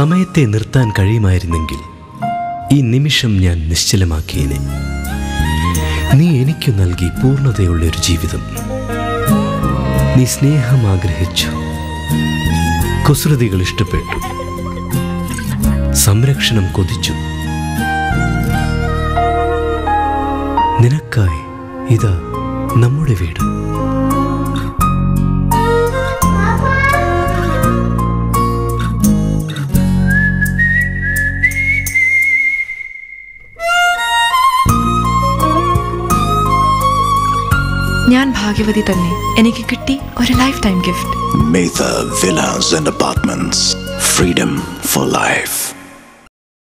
സമയത്തെ നിർത്താൻ കഴിയുമായിരുന്നെങ്കിൽ ഈ നിമിഷം ഞാൻ നിശ്ചലമാക്കിയേനെ. നീ എനിക്കു നൽകി പൂർണ്ണതയുള്ളൊരു ജീവിതം. നീ സ്നേഹം ആഗ്രഹിച്ചു, കുസൃതികൾ ഇഷ്ടപ്പെട്ടു, സംരക്ഷണം കൊതിച്ചു. നിനക്കായി ഇതാ നമ്മുടെ വീട്. ഞാൻ ഭാഗ്യവതി തന്നെ. എനിക്ക് കിട്ടി ഒരു life time gift. Maytha Villas and Apartments. Freedom for life.